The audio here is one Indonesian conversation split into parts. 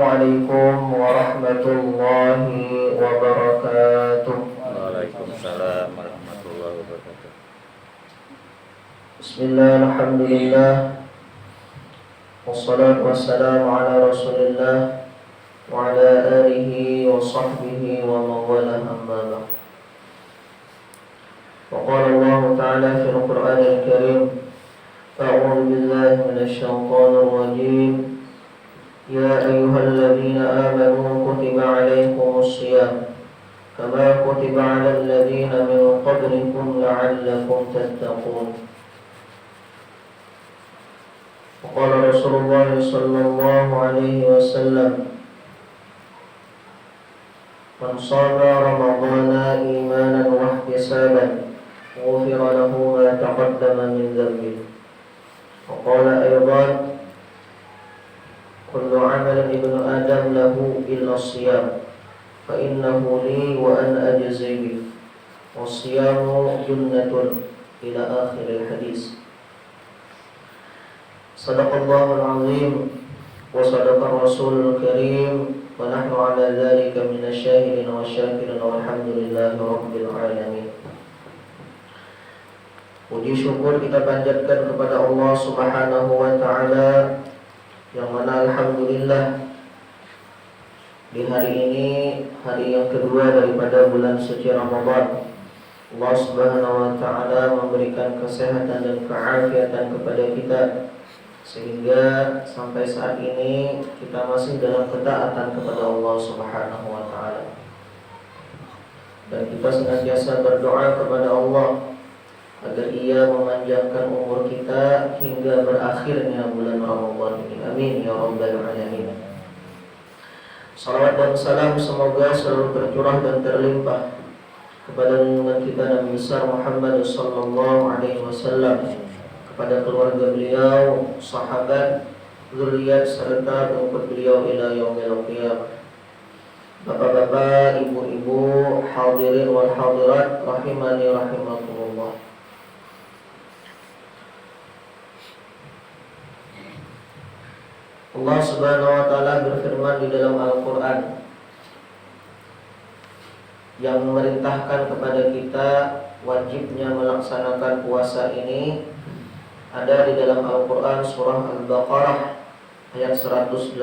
Assalamualaikum warahmatullahi wabarakatuh. Waalaikumsalam warahmatullahi wabarakatuh. Bismillah, alhamdulillah, wassalatu wassalamu ala rasulillah wa ala alihi wa sahbihi wa mawala amma ba'd. Wa qala Allah ta'ala fil Qur'anil Karim, a'udzu billahi minasy syaithanir rajim. Ya ayyuhalladzina amanu kutiba 'alaikumus shiyam kama kutiba 'alal ladzina min qablikum la'allakum tattaqun. Qala Rasulullah sallallahu alaihi wasallam, man shama ramadhana imanan wa ihtisaban ghufira lahu ma taqaddama min dhanbihi. Wa qala aydan, kullu 'amalin ibnu adam lahu illa shiyam fa innahu li wa ana ajzi bihi wa shiyamu junnatun ila akhir hadis. Sadaqallahul azim wa sadaqar rasulul karim wa nahnu ala dzalika minasyahidin wa syakirin walhamdulillahi rabbil alamin. Puji syukur kita panjatkan kepada Allah Subhanahu wa taala, yang mana alhamdulillah di hari ini, hari yang kedua daripada bulan suci Ramadan, Allah Subhanahu wa taala memberikan kesehatan dan keafiatan kepada kita, sehingga sampai saat ini kita masih dalam ketaatan kepada Allah Subhanahu wa taala. Dan kita senantiasa berdoa kepada Allah agar Ia memanjangkan umur kita hingga berakhirnya bulan Ramadan ini. Amin ya rabbal alamin. Salawat dan salam semoga selalu tercurah dan terlimpah kepada junjungan kita Nabi besar Muhammad sallallahu alaihi wasallam, kepada keluarga beliau, sahabat, zuriat serta pengikut beliau ila yaumil qiyamah. Bapak-bapak, ibu-ibu, hadirin wal hadirat rahimani rahimakumullah. Allah Subhanahu wa taala berfirman di dalam Al-Qur'an, yang memerintahkan kepada kita wajibnya melaksanakan puasa ini ada di dalam Al-Qur'an surah Al-Baqarah ayat 183.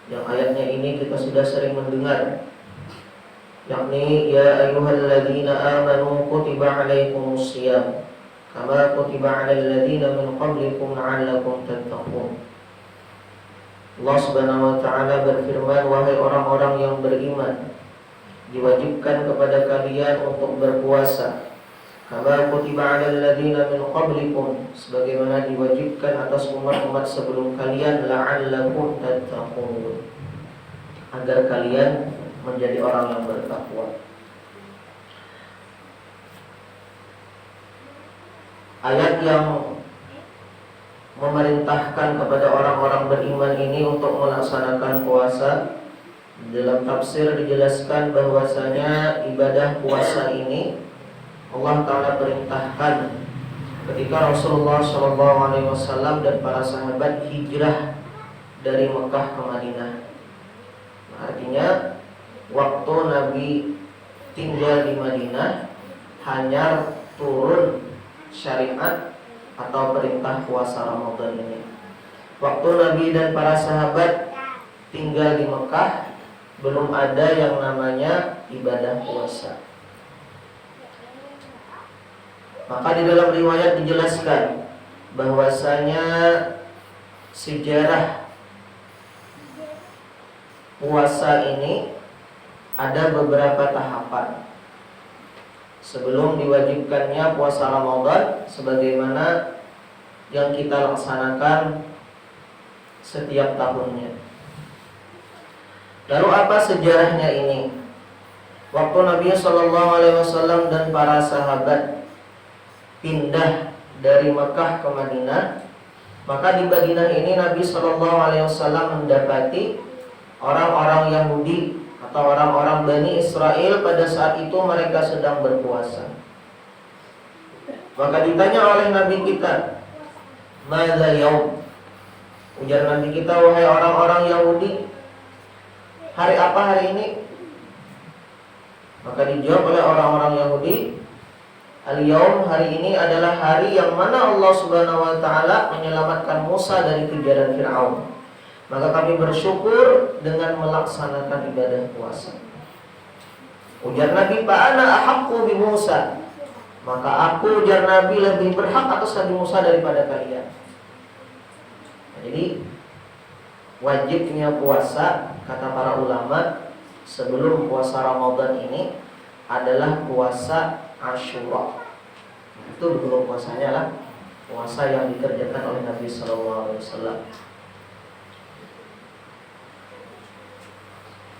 Yang ayatnya ini kita sudah sering mendengar, yakni ya ayyuhalladzina amanu kutiba 'alaikumus shiyam kama kutiba 'alal ladzina min qablikum la'allakum tattaqun. Allah Subhanahu wa taala berfirman, wahai orang-orang yang beriman, diwajibkan kepada kalian untuk berpuasa kama kutiba 'alal ladzina min qablikum, sebagaimana diwajibkan atas umat-umat sebelum kalian, la'allakum tattaqun, agar kalian menjadi orang yang bertakwa. Ayat yang memerintahkan kepada orang-orang beriman ini untuk melaksanakan puasa, dalam tafsir dijelaskan bahwasanya ibadah puasa ini Allah Ta'ala perintahkan ketika Rasulullah SAW dan para sahabat hijrah dari Mekah ke Madinah. Artinya waktu Nabi tinggal di Madinah hanya turun syariat atau perintah puasa Ramadan ini. Waktu Nabi dan para sahabat tinggal di Mekah, belum ada yang namanya ibadah puasa. Maka di dalam riwayat dijelaskan bahwasanya sejarah puasa ini ada beberapa tahapan sebelum diwajibkannya puasa Ramadan sebagaimana yang kita laksanakan setiap tahunnya. Lalu apa sejarahnya ini? Waktu Nabi SAW dan para sahabat pindah dari Mekah ke Madinah, maka di Madinah ini Nabi SAW mendapati orang-orang Yahudi atau orang-orang Bani Israel. Pada saat itu mereka sedang berpuasa. Maka ditanya oleh Nabi kita, "Madza yaum?" Ujar Nabi kita, wahai orang-orang Yahudi, hari apa hari ini? Maka dijawab oleh orang-orang Yahudi, al-yaum, hari ini adalah hari yang mana Allah Subhanahu wa taala menyelamatkan Musa dari kejaran Firaun. Maka kami bersyukur dengan melaksanakan ibadah puasa. Ujar Nabi, fa ana ahaqqu bi Musa. Maka aku, ujar Nabi, lebih berhak atas Nabi Musa daripada kalian. Jadi wajibnya puasa, kata para ulama, sebelum puasa Ramadan ini adalah puasa Asyura. Itu dulu puasanya lah, puasa yang dikerjakan oleh Nabi SAW.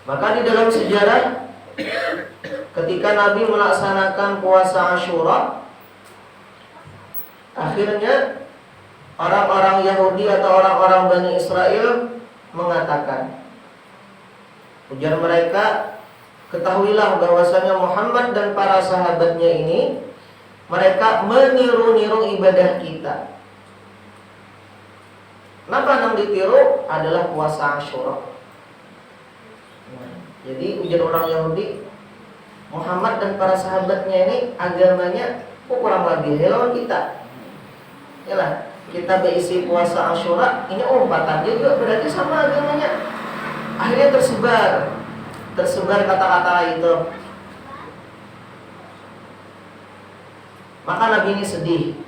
Maka di dalam sejarah, ketika Nabi melaksanakan puasa Asyura, akhirnya orang-orang Yahudi atau orang-orang Bani Israel mengatakan, ujar mereka, ketahuilah bahwasanya Muhammad dan para sahabatnya ini, mereka meniru-niru ibadah kita. Kenapa yang ditiru? Adalah puasa Asyura. Jadi ujar orang Yahudi, Muhammad dan para sahabatnya ini agamanya kurang lebih lawan kita. Yalah, kita berisi puasa Asyura, ini umpatan juga berarti sama agamanya. Akhirnya tersebar kata-kata itu. Maka Nabi ini sedih.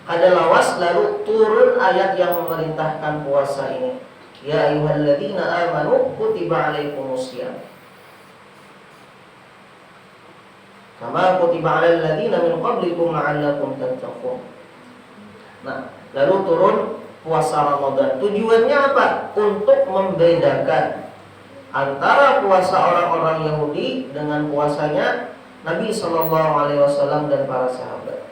Ada lawas, lalu turun ayat yang memerintahkan puasa ini. Ya ayyuhalladzina amanu kutiba alaikumusiyam kama kutiba alal ladzina min qablikum la'allakum tattaqun. Nah, lalu turun puasa Ramadan. Tujuannya apa? Untuk membedakan antara puasa orang-orang Yahudi dengan puasanya Nabi SAW dan para sahabat.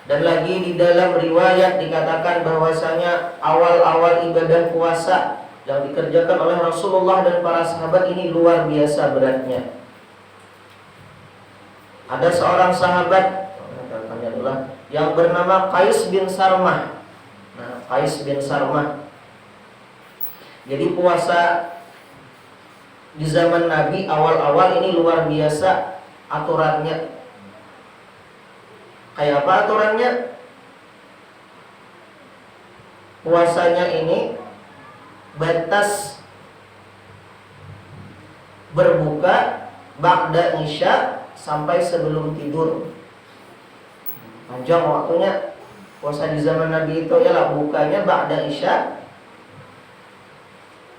Dan lagi di dalam riwayat dikatakan bahwasanya awal-awal ibadah puasa yang dikerjakan oleh Rasulullah dan para sahabat ini luar biasa beratnya. Ada seorang sahabat yang bernama Qais bin Sarmah. Nah, Qais bin Sarmah. Jadi puasa di zaman Nabi awal-awal ini luar biasa aturannya. Kayak apa aturannya? Puasanya ini batas berbuka ba'da isya sampai sebelum tidur. Panjang waktunya. Puasa di zaman Nabi itu ialah bukanya ba'da isya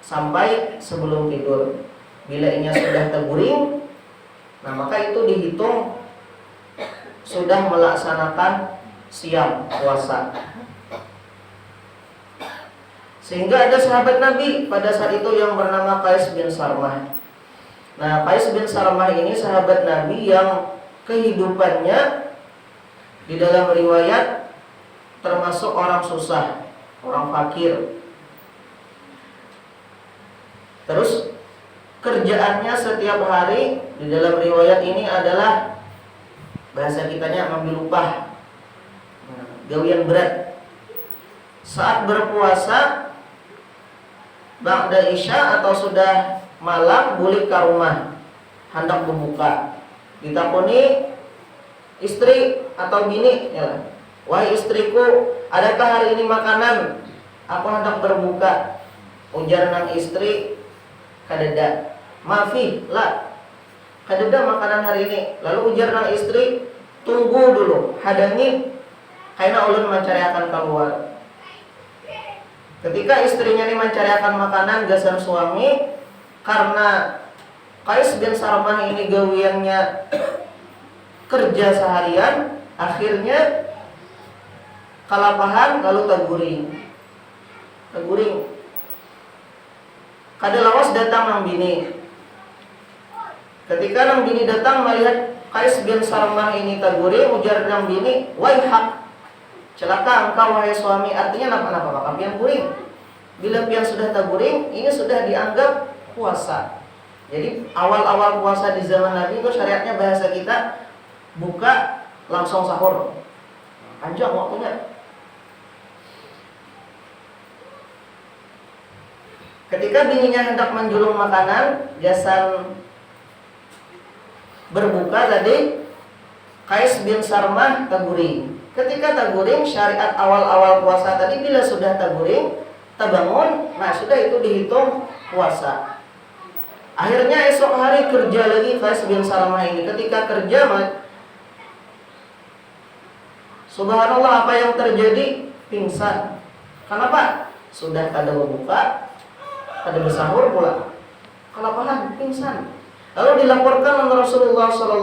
sampai sebelum tidur. Bila inya sudah terguring, nah maka itu dihitung sudah melaksanakan siam puasa. Sehingga ada sahabat Nabi pada saat itu yang bernama Qais bin Sarmah. Nah, Qais bin Sarmah ini sahabat Nabi yang kehidupannya di dalam riwayat termasuk orang susah, orang fakir. Terus kerjaannya setiap hari di dalam riwayat ini adalah, bahasa kitanya, ambil upah, gawian berat. Saat berpuasa ba'da isya atau sudah malam balik ke rumah hendak berbuka, ditakoni istri atau bini, ya, wahai istriku, adakah hari ini makanan? Aku hendak berbuka. Ujar nang istri, kadeda, maafi lah, kadeda makanan hari ini. Lalu ujar nang istri, tunggu dulu, hadangi, karena ulun mencariakan keluar. Ketika istrinya ini mencariakan makanan gasan suami, karena Qais bin Sarmah ini gawiannya kerja seharian, akhirnya kalapahan lalu teguring. Kada lawas datang nang bini. Ketika nang bini datang melihat Qais bin Sarmah ini teguring, ujar nang bini, waihak, celaka engkau wahai suami. Artinya apa-apa maka pian guring. Bila pian sudah teguring, ini sudah dianggap puasa. Jadi awal-awal puasa di zaman Nabi itu syariatnya bahasa kita buka langsung sahur. Panjang waktunya. Ketika bininya hendak menjulung makanan, gasan berbuka tadi, Qais bin Sarmah taguring. Ketika taguring, syariat awal-awal puasa tadi bila sudah taguring, tabangun, nah sudah itu dihitung puasa. Akhirnya esok hari kerja lagi Qais bin Sarmah ini. Ketika kerja, subhanallah, apa yang terjadi? Pingsan. Kenapa? Sudah kada berbuka, kada bersahur pula. Kelaparan, pingsan. Lalu dilaporkan oleh Rasulullah SAW,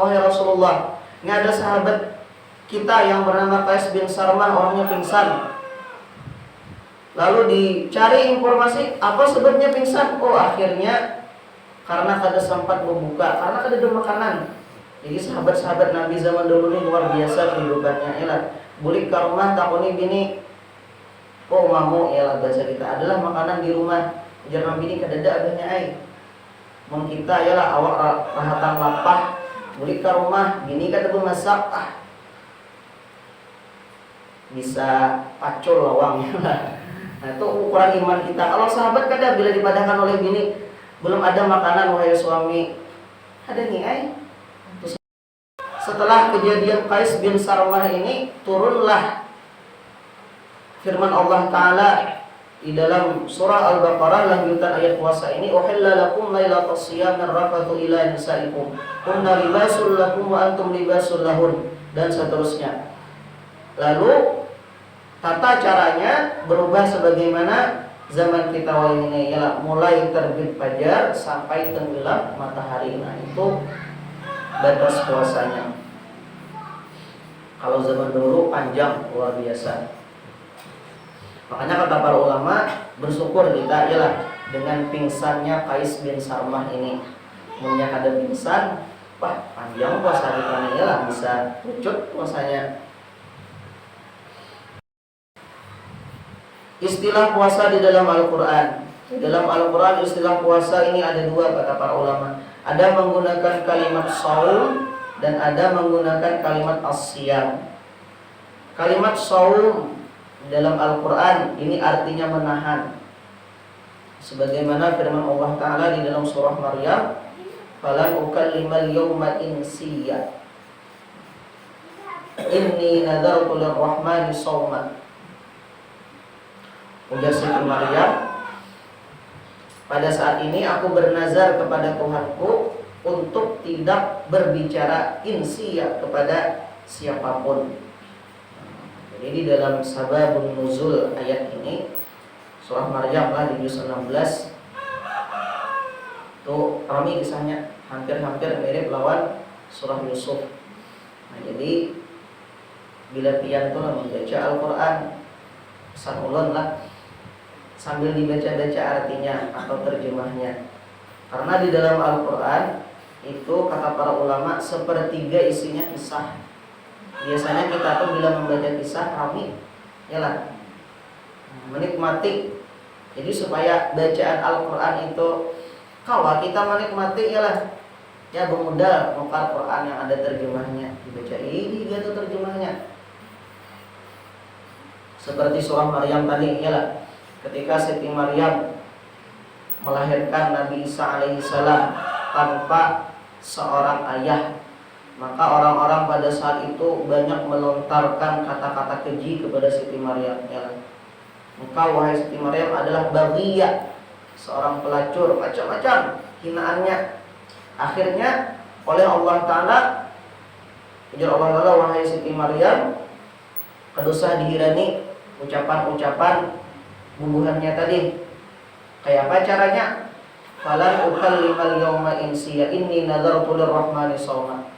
wahai Rasulullah, ini ada sahabat kita yang bernama Qais bin Sarmah, orangnya pingsan. Lalu dicari informasi, apa sebabnya pingsan? Oh, akhirnya karena kada sempat berbuka, karena kada ada makanan. Jadi sahabat-sahabat Nabi zaman dulu ini luar biasa kehidupannya. Ialah bulik ke rumah takoni bini, oh mamu, ialah bahasa kita adalah makanan di rumah. Ujar Nabi ini kada ada adanya air. Mun kita ialah awak rahatan lapah, bulik ke rumah, bini kada bermasak, bisa pacul lawang. Nah itu ukuran iman kita. Kalau sahabat kada bila dipadahkan oleh bini, belum ada makanan wahai suami, ada nih ay. Setelah kejadian Qais bin Sarmah ini, turunlah firman Allah Ta'ala di dalam surah Al-Baqarah lanjutan ayat puasa ini, uhilla lakum lailatas siyam rafathu ila nisaikum kunna libasul lakum wa antum libasul lahun, dan seterusnya. Lalu tata caranya berubah sebagaimana zaman kita ini, ialah mulai terbit fajar sampai tenggelam matahari. Nah itu batas puasanya. Kalau zaman dulu panjang, luar biasa. Makanya kata para ulama, bersyukur kita ialah dengan pingsannya Qais bin Sarmah ini. Punya kada pingsan, wah panjang puasa kita ini, ialah bisa lucut puasanya. Istilah puasa di dalam Al-Quran. Di dalam Al-Quran istilah puasa ini ada dua kata para ulama. Ada menggunakan kalimat shaum dan ada menggunakan kalimat as-siyam. Kalimat shaum dalam Al-Quran ini artinya menahan. Sebagaimana firman Allah Ta'ala di dalam surah Maryam, falan ukallimal yawma insiya inni nadartu lirrahmani shawman. Ujar Siti Maryam, pada saat ini aku bernazar kepada Tuhanku untuk tidak berbicara insiya kepada siapapun. Jadi di dalam sababun nuzul ayat ini, surah Maryam lah di juz 16, itu kami kisahnya hampir-hampir mirip lawan surah Yusuf. Nah, jadi bila pian tuh membaca Al-Quran, pesan ulun lah sambil dibaca-baca artinya atau terjemahnya. Karena di dalam Al-Quran itu kata para ulama sepertiga isinya kisah. Biasanya kita tuh bila membaca kisah kami yalah menikmati. Jadi supaya bacaan Al-Quran itu kalau kita menikmati yalah ya bermodal muka Al-Quran yang ada terjemahnya dibaca ini gitu terjemahnya. Seperti surah Maryam tadi yalah, ketika Siti Maryam melahirkan Nabi Isa alaihissalam tanpa seorang ayah, maka orang-orang pada saat itu banyak melontarkan kata-kata keji kepada Siti Maryam. Ya. Engkau wahai Siti Maryam adalah baghiyah, seorang pelacur, macam-macam hinaannya. Akhirnya oleh Allah Ta'ala, ujar Allah Ta'ala, wahai Siti Maryam, kedusah dihirani ucapan-ucapan bubuhannya tadi. Kayak apa caranya? Falan ukallimal yawma insiya inni nadartu lirrahmani shawma.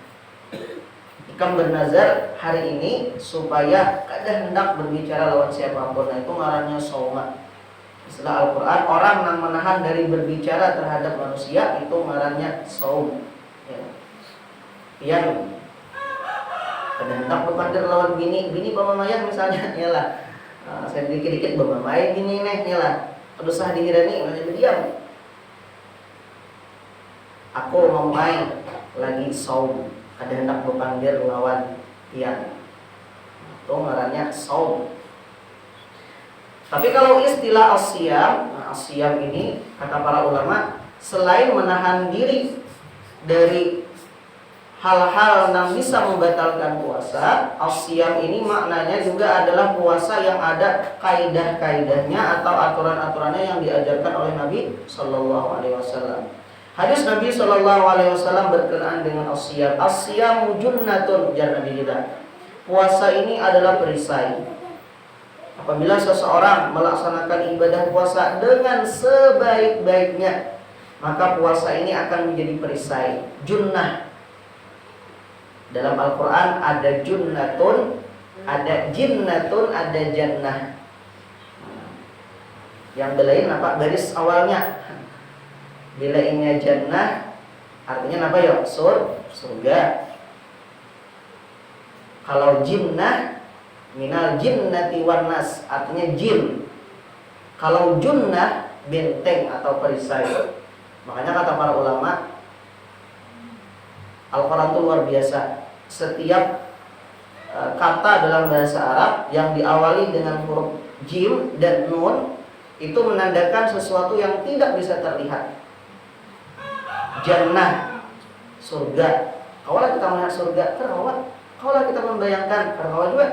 Ikam bernazar hari ini supaya kada hendak berbicara lawan siapapun. Nah, itu ngarannya shawma. Istilah Al-Quran, orang yang menahan dari berbicara terhadap manusia itu ngarannya shaum. Ya. Yang kada hendak berpandir lawan bini pemamayan misalnya, yalah. Saya dikit-dikit bermain gini nih, yalah. Kedusah dihirani, masih berdiam. Aku mau main lagi saum, ada hendak berpanggil lawan tiang. Itu ngarannya saum. Tapi kalau istilah as-siyam, nah As-siyam ini kata para ulama selain menahan diri dari hal-hal yang bisa membatalkan puasa, as-siyam ini maknanya juga adalah puasa yang ada kaidah-kaidahnya atau aturan-aturannya yang diajarkan oleh Nabi Shallallahu Alaihi Wasallam. Hadis Nabi Shallallahu Alaihi Wasallam berkenaan dengan as-siyam. As-siyamu junnatun, jar Nabi kita. Puasa ini adalah perisai. Apabila seseorang melaksanakan ibadah puasa dengan sebaik-baiknya, maka puasa ini akan menjadi perisai. Junnah. Dalam Al-Quran ada junnatun, ada jinnatun, ada jannah. Yang belain apa? Baris awalnya. Belainnya jannah, artinya apa ya? Surga. Kalau jinnah, minal jinnati wan nas, artinya jin. Kalau junnah, benteng atau perisai. Makanya kata para ulama, Al-Quran itu luar biasa. Setiap kata dalam bahasa Arab yang diawali dengan huruf jim dan nun itu menandakan sesuatu yang tidak bisa terlihat. Jannah, surga. Kalau kita melihat surga, terawat. Kalau kita membayangkan, terawat juga.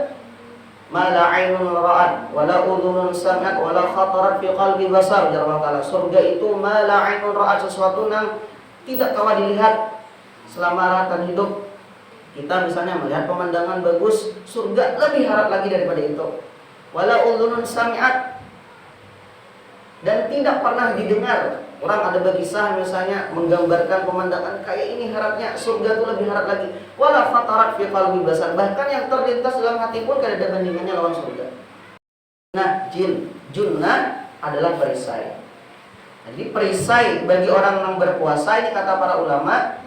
Ma la 'ainun ra'at wa la udhunun sami'at wa la khatarat fi qalbi basar. Allah Ta'ala, surga itu ma la 'ainun ra'at, sesuatu yang tidak kawa dilihat selama rakan hidup. Kita misalnya melihat pemandangan bagus, surga lebih harap lagi daripada itu. Wala udhunun sami'at, dan tidak pernah didengar. Orang ada berkisah misalnya menggambarkan pemandangan kayak ini, harapnya surga itu lebih harap lagi. Wala fatarat fi qalbi basar, bahkan yang terlintas dalam hati pun tidak ada bandingannya lawan surga. Nah, junnah adalah perisai. Jadi perisai bagi orang yang berpuasa ini kata para ulama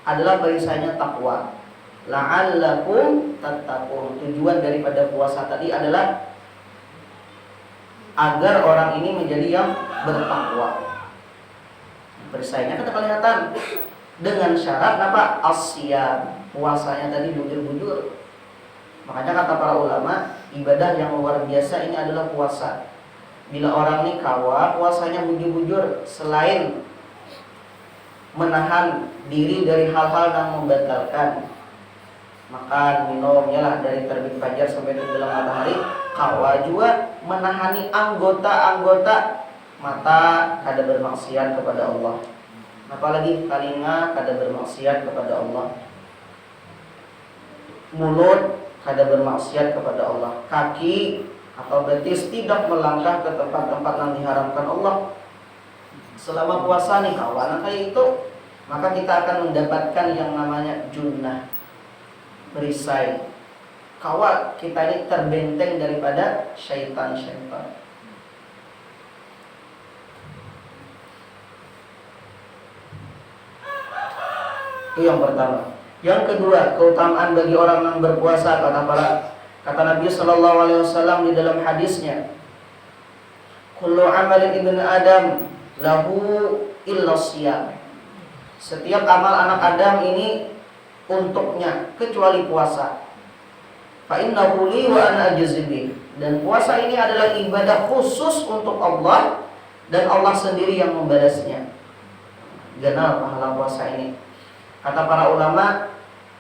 adalah perisainya takwa. La'allakum tattaqun. Tujuan daripada puasa tadi adalah agar orang ini menjadi yang bertakwa. Perisainya kita kelihatan dengan syarat apa? As-siyam. Puasanya tadi bujur-bujur. Makanya kata para ulama, ibadah yang luar biasa ini adalah puasa. Bila orang ini kawa, puasanya bujur-bujur, selain menahan diri dari hal-hal yang membatalkan, makan, minum, yalah dari terbit fajar sampai tenggelam matahari, kawa juga menahani anggota-anggota. Mata kada bermaksiat kepada Allah, apalagi telinga kada bermaksiat kepada Allah, mulut kada bermaksiat kepada Allah, kaki atau betis tidak melangkah ke tempat-tempat yang diharamkan Allah. Selama puasa nih kawan kayak itu, maka kita akan mendapatkan yang namanya junnah, perisai. Kawat kita ini terbenteng daripada syaitan-syaitan. Itu yang pertama. Yang kedua, keutamaan bagi orang yang berpuasa kata Nabi Shallallahu Alaihi Wasallam di dalam hadisnya, kullu amalin ibn Adam lahu illa siyam. Setiap amal anak Adam ini untuknya kecuali puasa. Fa innahu li wa ana ajzi bih. Dan puasa ini adalah ibadah khusus untuk Allah dan Allah sendiri yang membalasnya. Ganal pahala puasa ini. Kata para ulama,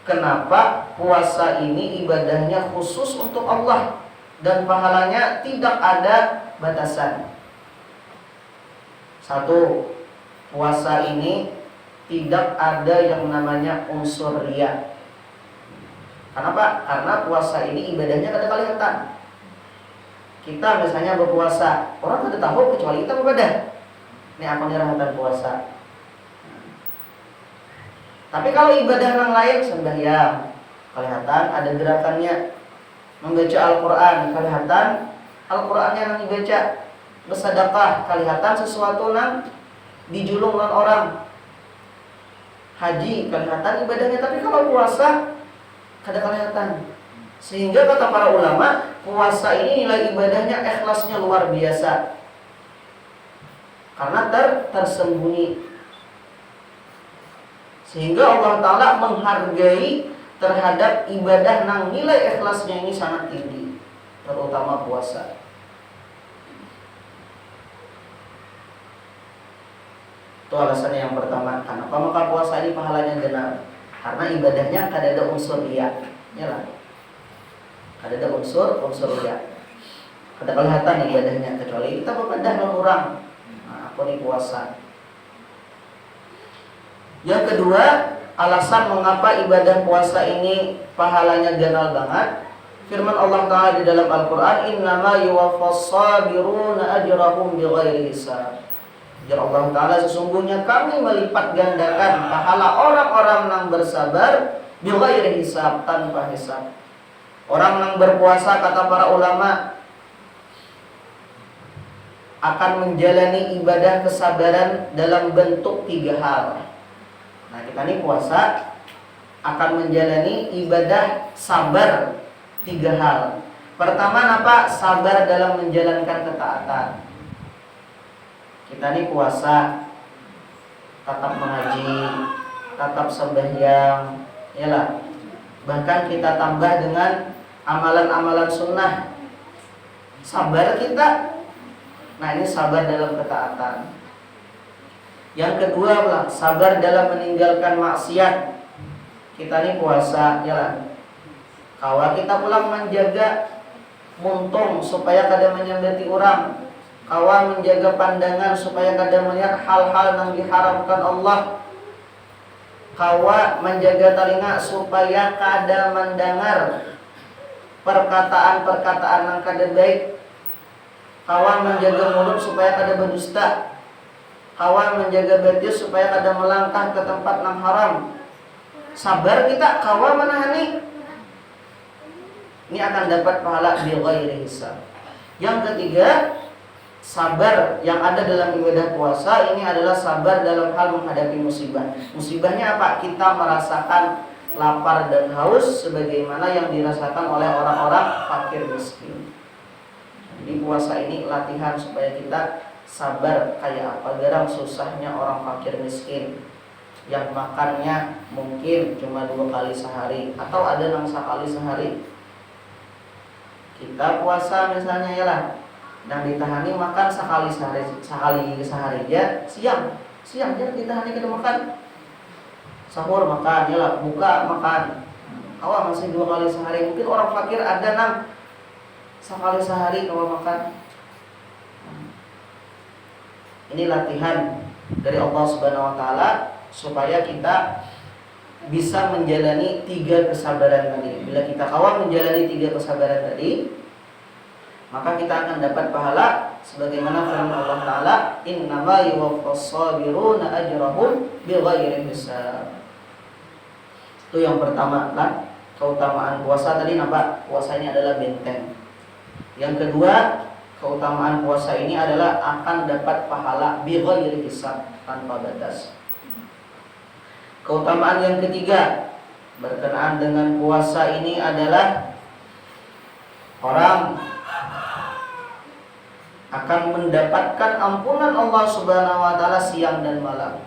kenapa puasa ini ibadahnya khusus untuk Allah dan pahalanya tidak ada batasan? Satu, puasa ini tidak ada yang namanya unsur riya. Kenapa? Karena puasa ini ibadahnya kada kelihatan. Kita misalnya berpuasa, orang tidak tahu kecuali kita beribadah. Ini apa nih rahatan puasa? Tapi kalau ibadah yang lain, sembahyang, kelihatan ada gerakannya. Membaca Al-Quran, kelihatan Al-Qurannya yang dibaca. Bersedekah, kelihatan sesuatu yang dijulung oleh orang. Haji, kelihatan ibadahnya. Tapi kalau puasa, kada kelihatan. Sehingga kata para ulama, puasa ini nilai ibadahnya, ikhlasnya luar biasa. Karena tersembunyi. Sehingga Allah Ta'ala menghargai terhadap ibadah yang nilai ikhlasnya ini sangat tinggi, terutama puasa. Itu alasannya yang pertama. Kenapa maka puasa ini pahalanya genap? Karena ibadahnya kada ada unsur riya, ya lah. Kada ada unsur riya. Kada kelihatan ibadahnya kecuali kita bepadah orang. Nah, aku nih puasa. Yang kedua, alasan mengapa ibadah puasa ini pahalanya ganal banget. Firman Allah Ta'ala di dalam Al-Quran, innama yuwaffas sabiruna ajrahum bighairi hisab. Ya Allah Ta'ala, sesungguhnya kami melipat gandakan pahala orang-orang yang bersabar bighairi hisab, tanpa hisab. Orang yang berpuasa, kata para ulama, akan menjalani ibadah kesabaran dalam bentuk 3 hal. Nah, kita ini puasa akan menjalani ibadah sabar 3 hal. Pertama, apa? Sabar dalam menjalankan ketaatan. Kita ini puasa tetap mengaji, tetap sembahyang, yalah. Bahkan kita tambah dengan amalan-amalan sunnah. Sabar kita. Nah, ini sabar dalam ketaatan. Yang kedua, sabar dalam meninggalkan maksiat. Kita ini puasa, yalah. Kalau kita pulang menjaga muntung supaya kada menyambati orang. Kawan menjaga pandangan supaya kada melihat hal-hal yang diharamkan Allah. Kawan menjaga telinga supaya kada mendengar perkataan-perkataan yang kada baik. Kawan menjaga mulut supaya kada berdusta. Kawan menjaga betis supaya kada melangkah ke tempat yang haram. Sabar kita kawan menahani. Ini akan dapat pahala bighairi hisab. Yang ketiga, sabar yang ada dalam ibadah puasa ini adalah sabar dalam hal menghadapi musibah. Musibahnya apa? Kita merasakan lapar dan haus sebagaimana yang dirasakan oleh orang-orang fakir miskin. Jadi puasa ini latihan supaya kita sabar kayak apa garang susahnya orang fakir miskin yang makannya mungkin cuma 2 kali sehari atau ada yang sekali sehari. Kita puasa misalnya ya lah, dan ditahani makan sekali sehari aja siang aja ditahani kita makan, sahur makan ya lah, buka makan, awal masih 2 kali sehari. Mungkin orang fakir ada nang sekali sehari kalau makan. Ini latihan dari Allah Subhanahu Wa Taala supaya kita bisa menjalani 3 kesabaran tadi. Bila kita kawal menjalani 3 kesabaran tadi, maka kita akan dapat pahala sebagaimana firman Allah Ta'ala, innama yuwaffas sabiruna ajrahum bighairi hisab. Itu yang pertama lah, keutamaan puasa tadi nampak puasa ini adalah benteng. Yang kedua, keutamaan puasa ini adalah akan dapat pahala bighairi hisab, tanpa batas. Keutamaan yang ketiga berkenaan dengan puasa ini adalah orang akan mendapatkan ampunan Allah Subhanahu Wa Taala siang dan malam.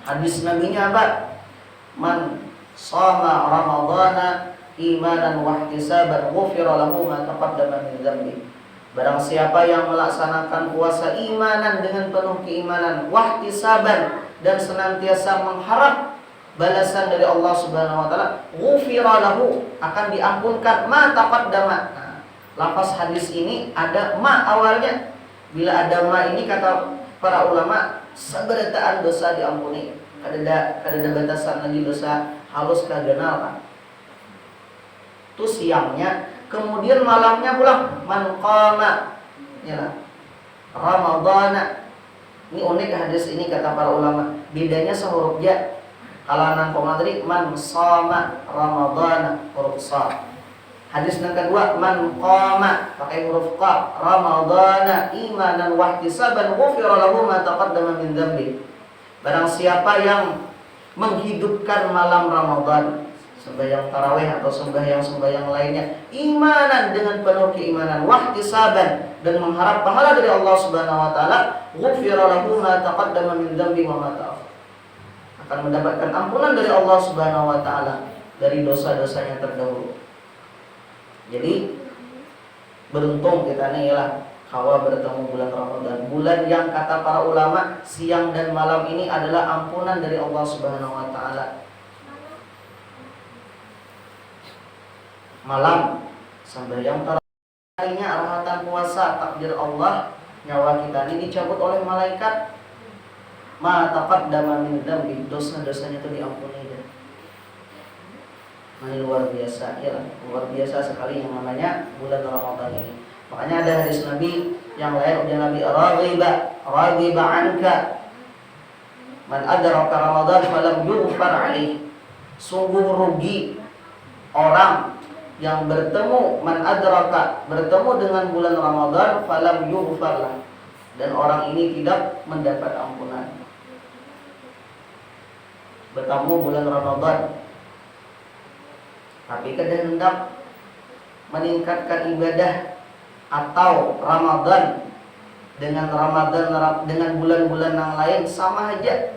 Hadis Nabi-Nya apa? Man shoma Ramadhana imanan wa ihtisaban ghufira lahu ma taqaddama min dzambi. Barang siapa yang melaksanakan puasa imanan dengan penuh keimanan, wahtisaban, dan senantiasa mengharap balasan dari Allah Subhanahu Wa Taala, ghufira lahu, akan diampunkan ma taqaddama. Nah, lafaz hadis ini ada ma awalnya. Bila ada ma ini kata para ulama, seberataan dosa diampuni. Kada ada batasan lagi dosa halus kagenal. Itu siangnya, kemudian malamnya pulang man qama ya Ramadhana. Ini unik hadis ini kata para ulama, bedanya sehuruf ya. Kalau nang tadi man shoma Ramadhana huruf sha. Hadis yang kedua man qama pakai huruf qa Ramadhana imanan wa ihtisaban ghufira lahu ma taqaddama min dzambi. Barang siapa yang menghidupkan malam Ramadan, sembahyang tarawih atau sembahyang lainnya, imanan dengan penuh keimanan, wahtisaban, dan mengharap pahala dari Allah Subhanahu Wa Taala, ghufira lahu ma taqaddama min dzambi wa ma ta'akhkhara, akan mendapatkan ampunan dari Allah Subhanahu Wa Taala dari dosa-dosanya terdahulu. Jadi beruntung kita nih lah Hawa bertemu bulan Ramadan, bulan yang kata para ulama siang dan malam ini adalah ampunan dari Allah Subhanahu wa taala. Malam sembahyang tarawih, harinya rahatan puasa, takdir Allah, nyawa kita ini dicabut oleh malaikat. Ma taqaddama min dzambi, dosa-dosanya itu diampuni. Ini luar biasa, ya, luar biasa sekali yang namanya bulan Ramadan ini. Makanya ada hadis Nabi yang lain, udah Nabi raghiba anka man adraka Ramadan falam yughfar alaih. Sungguh rugi orang yang bertemu bertemu dengan bulan Ramadan falam yughfar lah, dan orang ini tidak mendapat ampunan. Bertemu bulan Ramadan tapi kehendak meningkatkan ibadah atau Ramadan dengan bulan-bulan yang lain sama aja,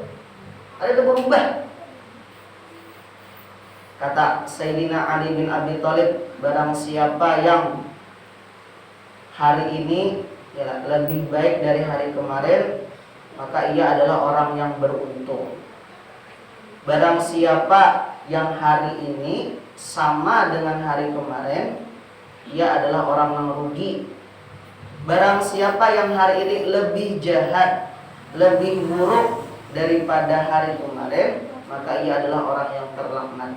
ada berubah. Kata Sayyidina Ali bin Abi Thalib, barang siapa yang hari ini ya, lebih baik dari hari kemarin, maka ia adalah orang yang beruntung. Barang siapa yang hari ini sama dengan hari kemarin, ia adalah orang yang rugi. Barang siapa yang hari ini lebih jahat, lebih buruk daripada hari kemarin, maka ia adalah orang yang terlaknat.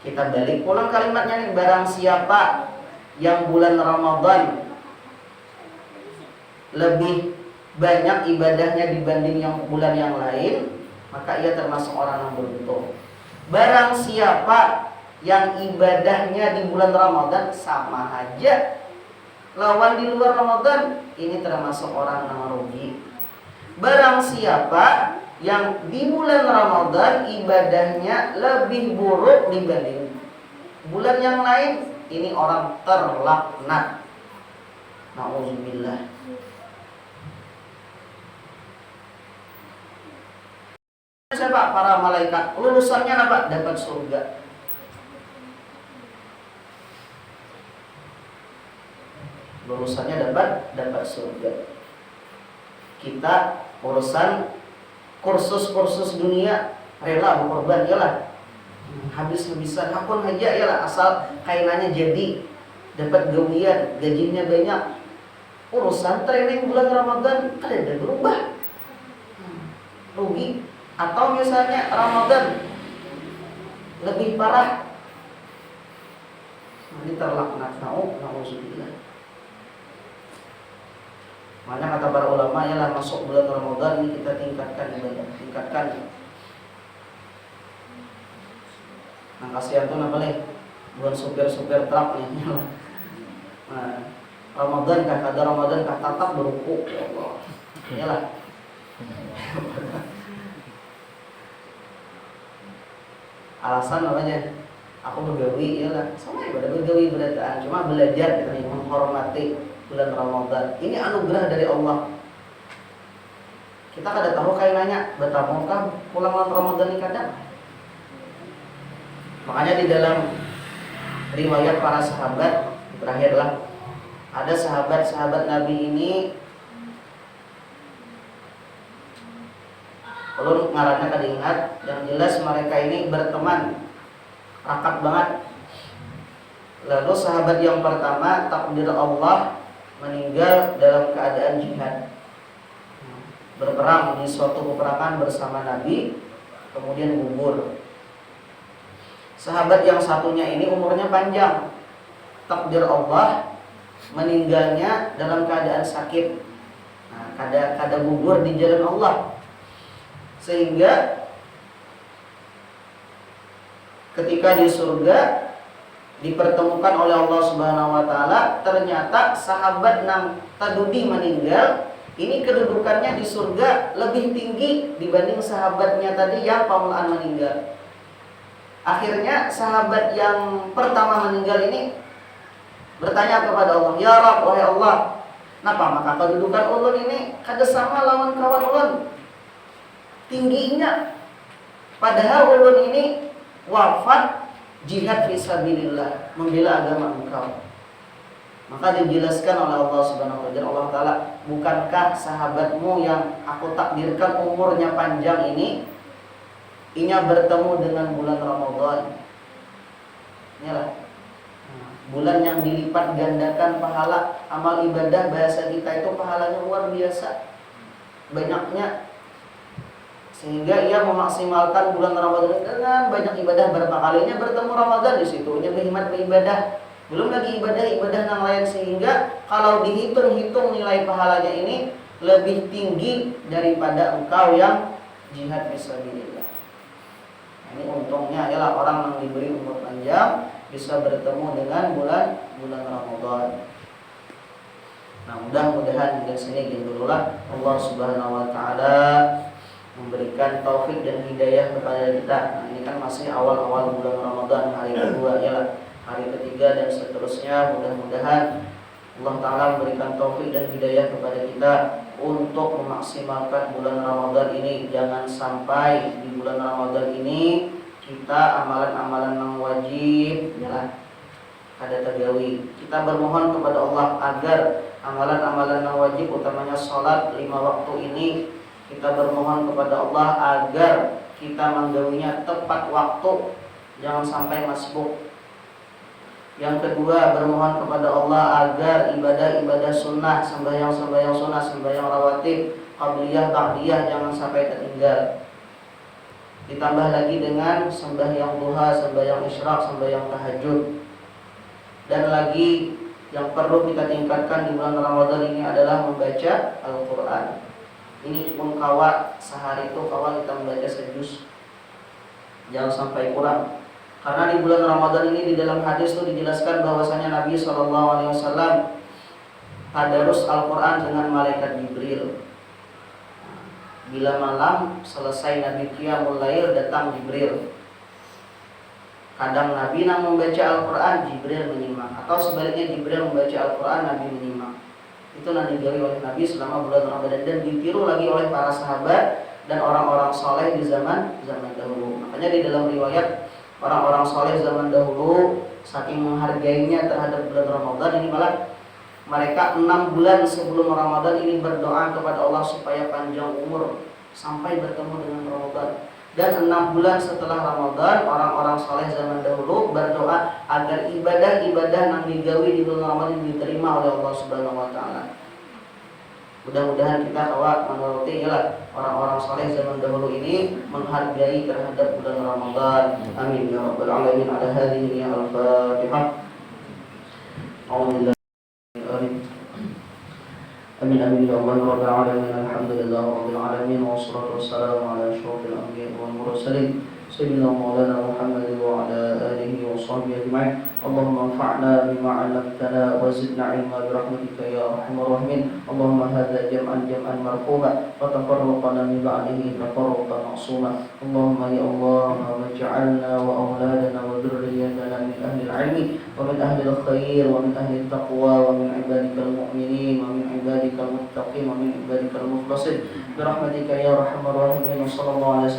Kita balik pulang kalimatnya nih, barang siapa yang bulan Ramadan lebih banyak ibadahnya dibanding yang bulan yang lain, maka ia termasuk orang yang beruntung. Barang siapa yang ibadahnya di bulan Ramadan sama aja lawan di luar Ramadan, ini termasuk orang yang rugi. Barang siapa yang di bulan Ramadan ibadahnya lebih buruk dibanding bulan yang lain, ini orang terlaknat. Nauzubillah. Siapa? Para malaikat. Lulusannya apa? Dapat surga. Lulusannya dapat surga. Kita urusan kursus dunia rela berkorban, yalah. Habis-habisan akun aja yalah, asal kainannya jadi, dapat gawian, gajinya banyak. Urusan training bulan Ramadan ada berubah. Rugi. Atau misalnya Ramadan lebih parah, ini terlaknat. Nauzubillah. Makanya kata para ulama, ialah masuk bulan Ramadan ini kita tingkatkan ibadah, tingkatkan. Nah kasihan tuh apa nih, bukan supir-supir truk nih. Nah, Ramadan kah, ada Ramadan kah tatap beruku, ya Allah. Iyalah. Alasan namanya aku bergawi, iyalah sama ibadah bergawi berataan, cuma belajar kita nih menghormati bulan Ramadan. Ini anugerah dari Allah. Kita kada tahu kayak nanya betamukah pulang Ramadan ini kadang. Makanya di dalam riwayat para sahabat terakhirlah ada sahabat Nabi ini, ulun ngarannya kada ingat, yang jelas mereka ini berteman rakat banget. Lalu sahabat yang pertama takdir Allah meninggal dalam keadaan jihad, berperang di suatu peperangan bersama Nabi, kemudian gugur. Sahabat yang satunya ini umurnya panjang, takdir Allah meninggalnya dalam keadaan sakit. Nah, kada gugur di jalan Allah. Sehingga ketika di surga dipertemukan oleh Allah Subhanahu wa taala, ternyata sahabat nang tadudi meninggal ini kedudukannya di surga lebih tinggi dibanding sahabatnya tadi yang pamulaan meninggal. Akhirnya sahabat yang pertama meninggal ini bertanya kepada Allah, "Ya Rabb, wahai Allah, napa maka kedudukan ulun ini kada sama lawan kawan ulun tingginya, padahal ulun ini wafat jihad fisabilillah, membela agama Engkau. Maka dijelaskan oleh Allah Subhanahu wa taala, Allah Ta'ala, bukankah sahabatmu yang aku takdirkan umurnya panjang ini bertemu dengan bulan Ramadan. Inilah bulan yang dilipat gandakan pahala amal ibadah, bahasa kita itu pahalanya luar biasa banyaknya, sehingga ia memaksimalkan bulan Ramadan dengan banyak ibadah. Berapa kalinya bertemu Ramadan di situ, nya berkhidmat beribadah, belum lagi ibadah-ibadah yang lain, sehingga kalau dihitung-hitung nilai pahalanya ini lebih tinggi daripada engkau yang jihad fisabilillah. Ini untungnya ialah orang yang diberi umur panjang bisa bertemu dengan bulan Ramadan. Nah, mudah-mudahan dari sini dululah Allah Subhanahu wa taala memberikan taufik dan hidayah kepada kita. Nah, ini kan masih awal-awal bulan Ramadan, hari kedua ialah hari ketiga dan seterusnya. Mudah-mudahan Allah Ta'ala memberikan taufik dan hidayah kepada kita untuk memaksimalkan bulan Ramadan ini. Jangan sampai di bulan Ramadan ini kita amalan-amalan yang wajib ada tergawi. Kita bermohon kepada Allah agar amalan-amalan yang wajib, utamanya sholat 5 waktu ini, kita bermohon kepada Allah agar kita menggawinya tepat waktu, jangan sampai masbuk. Yang kedua, bermohon kepada Allah agar ibadah-ibadah sunnah, sembahyang-sembahyang sunnah, sembahyang rawatib, qabliyah, ba'diyah jangan sampai tertinggal. Ditambah lagi dengan sembahyang duha, sembahyang isyraq, sembahyang tahajud. Dan lagi yang perlu kita tingkatkan di bulan Ramadan ini adalah membaca Al-Quran. Ini pun kawa sehari itu kawa kita membaca sejuz, jangan sampai kurang. Karena di bulan Ramadan ini di dalam hadis itu dijelaskan bahwasanya Nabi SAW tadarus Al-Quran dengan malaikat Jibril. Bila malam selesai Nabi Qiyamul Lail, datang Jibril. Kadang Nabi yang membaca Al-Quran, Jibril menyimak, atau sebaliknya Jibril membaca Al-Quran, Nabi menyimak. Itu yang digali oleh Nabi selama bulan Ramadan dan ditiru lagi oleh para sahabat dan orang-orang soleh di zaman dahulu. Makanya di dalam riwayat orang-orang soleh zaman dahulu saking menghargainya terhadap bulan Ramadan ini, malah mereka 6 bulan sebelum Ramadan ini berdoa kepada Allah supaya panjang umur sampai bertemu dengan Ramadan. Dan 6 bulan setelah Ramadan, orang-orang soleh zaman dahulu berdoa agar ibadah-ibadah yang digawi di bulan Ramadan diterima oleh Allah Subhanahu wa taala. Mudah-mudahan kita menuruti orang-orang soleh zaman dahulu ini, menghargai terhadap bulan Ramadan. Amin ya rabbal alamin. Ala hadhihi al-Fatihah. Amin amin ya rabbal alamin. Alhamdulillah rabbil alamin, wassalatu wassalamu ala asyrofil anbiya'i wal mursalin sayyidina maulana Muhammad wa ala alihi wa sahbihi ajma'in. Allahumma anfa'na bima 'allamtana wa zidna 'ilma bi rahmatika ya arhamar rahimin. Allahumma hadza jam'an marhuma wa tafarraqna min ba'dihi tafarruqan ma'suma. Allahumma ya Allah, waj'alna wa auladana wa dhurriyyatana min ahli al-'ilmi wa min ahli al-khair wa min ahli at-taqwa wa min ibadikal mu'minin wa min ibadikal muttaqin wa min ibadikal mukhlasin bi rahmatika ya arhamar rahimin. Sallallahu alaihi